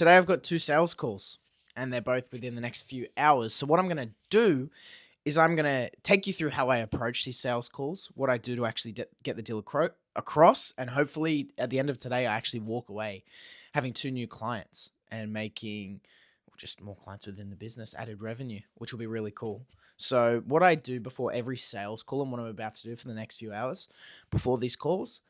Today I've got two sales calls and they're both within the next few hours. So what I'm going to do is I'm going to take you through how I approach these sales calls, what I do to actually get the deal across, and hopefully at the end of today I actually walk away having two new clients and making just more clients within the business, added revenue, which will be really cool. So what I do before every sales call and what I'm about to do for the next few hours before these calls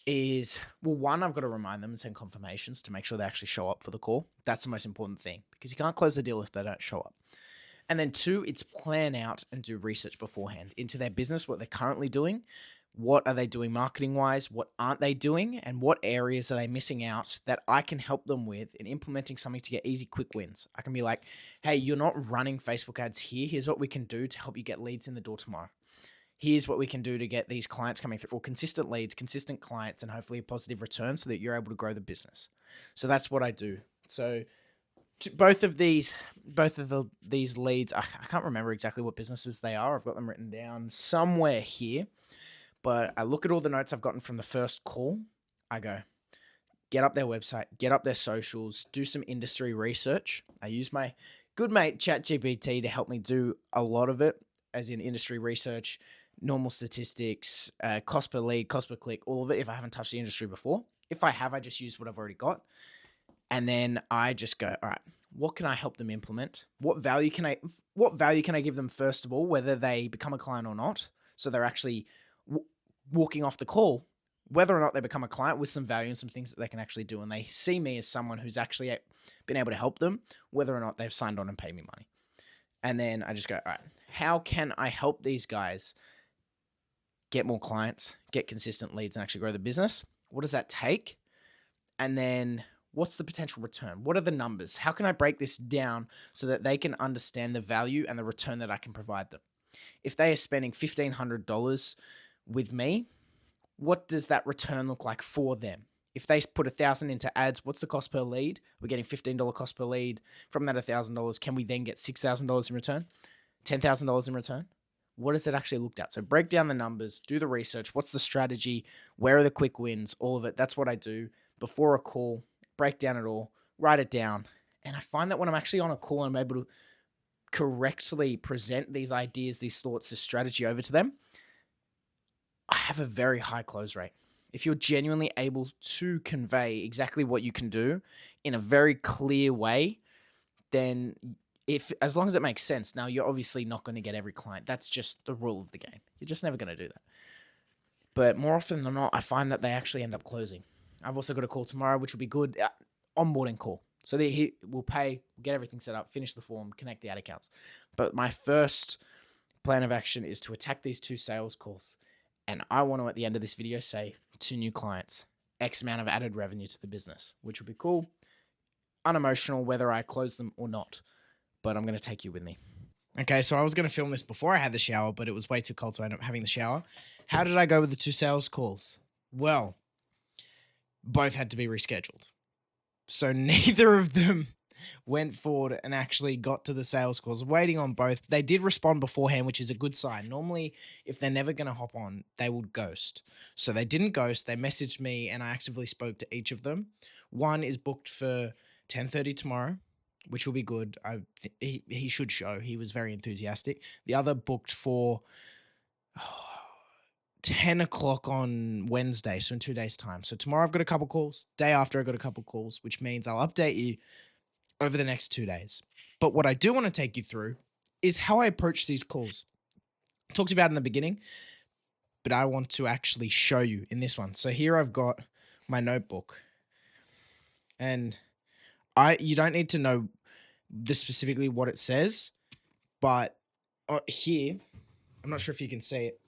is, well, one, I've got to remind them and send confirmations to make sure they actually show up for the call. That's the most important thing because you can't close the deal if they don't show up. And then two, it's plan out and do research beforehand into their business, what they're currently doing, what are they doing marketing wise, what aren't they doing, and what areas are they missing out that I can help them with in implementing something to get easy, quick wins. I can be like, hey, you're not running Facebook ads here. Here's what we can do to help you get leads in the door tomorrow. Here's what we can do to get these clients coming through, or consistent leads, consistent clients, and hopefully a positive return so that you're able to grow the business. So that's what I do. So both of these leads, I can't remember exactly what businesses they are. I've got them written down somewhere here, but I look at all the notes I've gotten from the first call. I go, get up their website, get up their socials, do some industry research. I use my good mate ChatGPT to help me do a lot of it, as in industry research, normal statistics, cost per lead, cost per click, all of it if I haven't touched the industry before. If I have, I just use what I've already got. And then I just go, all right, what can I help them implement? What value can I give them first of all, whether they become a client or not? So they're actually walking off the call, whether or not they become a client, with some value and some things that they can actually do. And they see me as someone who's actually been able to help them, whether or not they've signed on and paid me money. And then I just go, all right, how can I help these guys get more clients, get consistent leads, and actually grow the business? What does that take? And then what's the potential return? What are the numbers? How can I break this down so that they can understand the value and the return that I can provide them? If they are spending $1,500 with me, what does that return look like for them? If they put $1,000 into ads, what's the cost per lead? We're getting $15 cost per lead. From that $1,000, can we then get $6,000 in return? $10,000 in return? What does it actually look at? So break down the numbers, do the research. What's the strategy? Where are the quick wins? All of it. That's what I do before a call. Break down it all, write it down. And I find that when I'm actually on a call and I'm able to correctly present these ideas, these thoughts, this strategy over to them, I have a very high close rate. If you're genuinely able to convey exactly what you can do in a very clear way, then as long as it makes sense. Now, you're obviously not going to get every client. That's just the rule of the game. You're just never going to do that. But more often than not, I find that they actually end up closing. I've also got a call tomorrow, which will be good. Onboarding call. So we'll pay, get everything set up, finish the form, connect the ad accounts. But my first plan of action is to attack these two sales calls. And I want to, at the end of this video, say 2 new clients, X amount of added revenue to the business, which will be cool. Unemotional, whether I close them or not. But I'm going to take you with me. Okay, so I was going to film this before I had the shower, but it was way too cold, so I ended up having the shower. How did I go with the 2 sales calls? Well, both had to be rescheduled. So neither of them went forward and actually got to the sales calls. Waiting on both. They did respond beforehand, which is a good sign. Normally, if they're never going to hop on, they would ghost. So they didn't ghost. They messaged me and I actively spoke to each of them. One is booked for 10:30 tomorrow, which will be good. He should show. He was very enthusiastic. The other booked for 10 o'clock on Wednesday, so in 2 days' time. So tomorrow I've got a couple calls. Day after I've got a couple calls, which means I'll update you over the next 2 days. But what I do want to take you through is how I approach these calls. I talked about in the beginning, but I want to actually show you in this one. So here I've got my notebook. And you don't need to know specifically what it says, but here, I'm not sure if you can see it,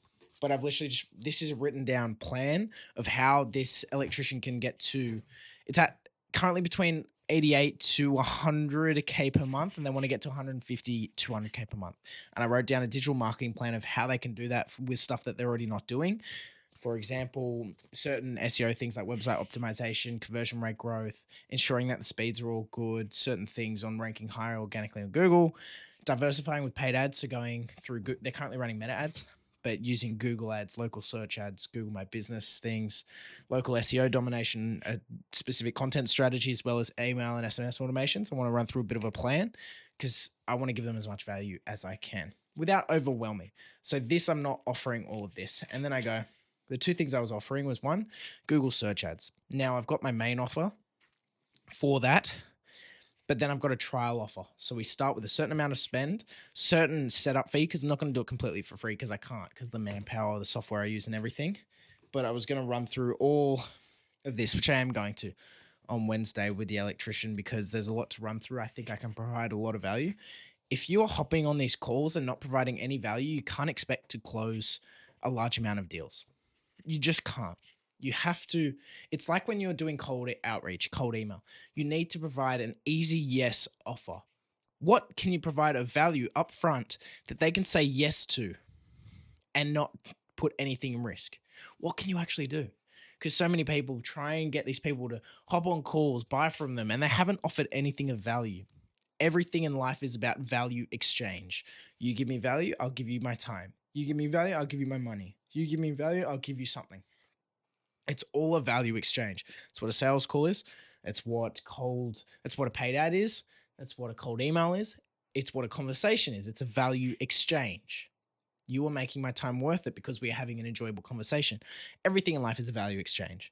but I've literally this is a written down plan of how this electrician can get to, it's at currently between 88 to 100K per month, and they want to get to 150, 200K per month. And I wrote down a digital marketing plan of how they can do that with stuff that they're already not doing. For example, certain SEO things like website optimization, conversion rate growth, ensuring that the speeds are all good, certain things on ranking higher organically on Google, diversifying with paid ads, so going through, they're currently running Meta ads, but using Google ads, local search ads, Google My Business things, local SEO domination, specific content strategy, as well as email and SMS automations. I want to run through a bit of a plan because I want to give them as much value as I can without overwhelming. So this, I'm not offering all of this. And then I go, the two things I was offering was one, Google search ads. Now I've got my main offer for that, but then I've got a trial offer. So we start with a certain amount of spend, certain setup fee, because I'm not going to do it completely for free because I can't, because the manpower, the software I use and everything. But I was going to run through all of this, which I am going to on Wednesday with the electrician, because there's a lot to run through. I think I can provide a lot of value. If you are hopping on these calls and not providing any value, you can't expect to close a large amount of deals. You just can't. You have to, it's like when you're doing cold outreach, cold email. You need to provide an easy yes offer. What can you provide of value up front that they can say yes to and not put anything in risk? What can you actually do? Because so many people try and get these people to hop on calls, buy from them, and they haven't offered anything of value. Everything in life is about value exchange. You give me value, I'll give you my time. You give me value, I'll give you my money. You give me value, I'll give you something. It's all a value exchange. It's what a sales call is. It's what a paid ad is. That's what a cold email is. It's what a conversation is. It's a value exchange. You are making my time worth it because we are having an enjoyable conversation. Everything in life is a value exchange.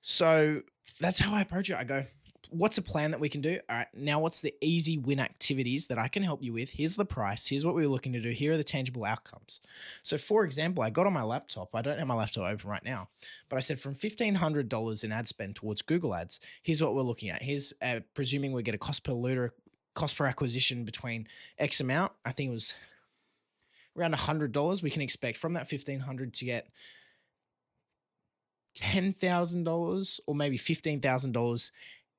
So that's how I approach it. I go, what's a plan that we can do? All right, now what's the easy win activities that I can help you with? Here's the price. Here's what we were looking to do. Here are the tangible outcomes. So for example, I got on my laptop. I don't have my laptop open right now, but I said from $1,500 in ad spend towards Google ads, here's what we're looking at. Here's presuming we get a cost per acquisition between X amount. I think it was around $100. We can expect from that $1,500 to get $10,000 or maybe $15,000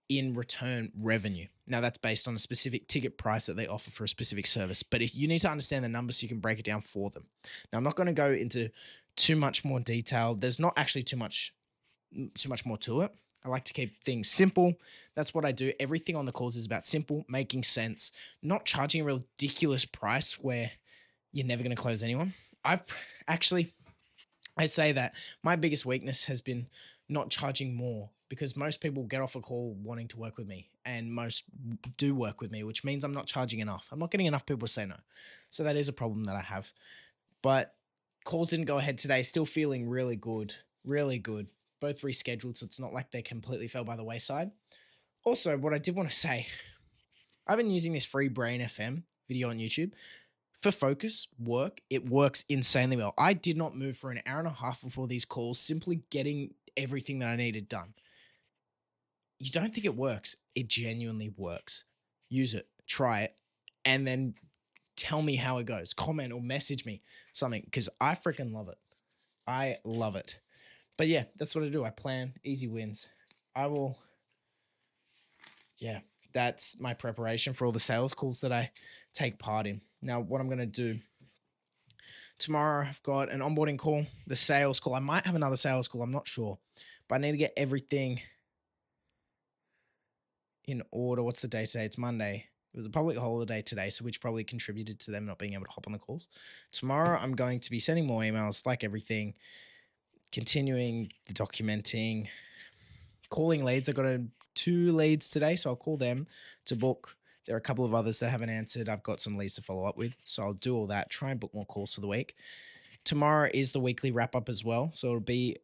in return revenue. Now that's based on a specific ticket price that they offer for a specific service. But if you need to understand the numbers, so you can break it down for them. Now I'm not going to go into too much more detail. There's not actually too much more to it. I like to keep things simple. That's what I do. Everything on the calls is about simple, making sense, not charging a ridiculous price where you're never going to close anyone. I say that my biggest weakness has been not charging more, because most people get off a call wanting to work with me, and most do work with me, which means I'm not charging enough. I'm not getting enough people to say no. So that is a problem that I have. But calls didn't go ahead today. Still feeling really good, really good. Both rescheduled, so it's not like they completely fell by the wayside. Also, what I did want to say, I've been using this free Brain FM video on YouTube for focus work. It works insanely well. I did not move for an hour and a half before these calls, simply getting everything that I needed done. You don't think it works? It genuinely works. Use it, try it, and then tell me how it goes. Comment or message me something, because I freaking love it. I love it. But yeah, that's what I do. I plan easy wins. That's my preparation for all the sales calls that I take part in. Now, what I'm going to do tomorrow, I've got an onboarding call, the sales call. I might have another sales call. I'm not sure, but I need to get everything in order. What's the day today? It's Monday. It was a public holiday today, so which probably contributed to them not being able to hop on the calls. Tomorrow, I'm going to be sending more emails, like everything, continuing the documenting, calling leads. I got 2 leads today, so I'll call them to book. There are a couple of others that haven't answered. I've got some leads to follow up with, so I'll do all that, try and book more calls for the week. Tomorrow is the weekly wrap-up as well, so it'll be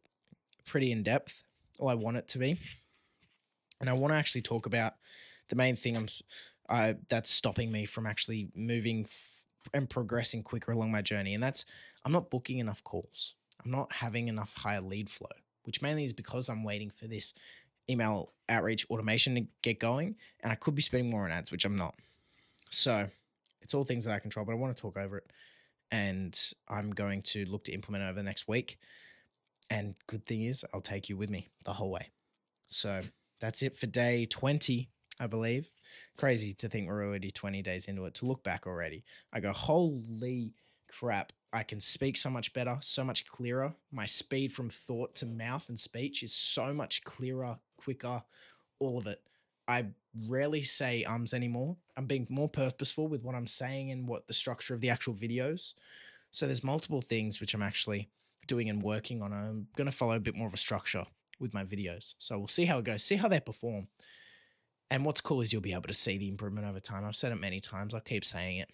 pretty in-depth, or I want it to be. And I want to actually talk about the main thing that's stopping me from actually moving and progressing quicker along my journey, and that's I'm not booking enough calls. I'm not having enough higher lead flow, which mainly is because I'm waiting for this email outreach automation to get going, and I could be spending more on ads, which I'm not. So it's all things that I control, but I want to talk over it, and I'm going to look to implement it over the next week. And good thing is I'll take you with me the whole way. So that's it for day 20, I believe. Crazy to think we're already 20 days into it. To look back already, I go, holy crap. I can speak so much better, so much clearer. My speed from thought to mouth and speech is so much clearer, quicker, all of it. I rarely say ums anymore. I'm being more purposeful with what I'm saying and what the structure of the actual videos. So there's multiple things which I'm actually doing and working on. I'm going to follow a bit more of a structure with my videos. So we'll see how it goes, see how they perform. And what's cool is you'll be able to see the improvement over time. I've said it many times. I'll keep saying it.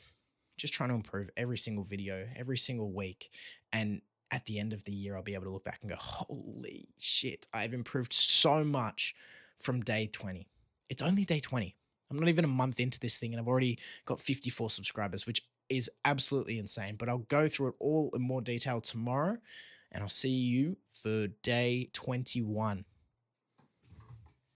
Just trying to improve every single video, every single week. And at the end of the year, I'll be able to look back and go, holy shit, I've improved so much from day 20. It's only day 20. I'm not even a month into this thing and I've already got 54 subscribers, which is absolutely insane. But I'll go through it all in more detail tomorrow and I'll see you for day 21.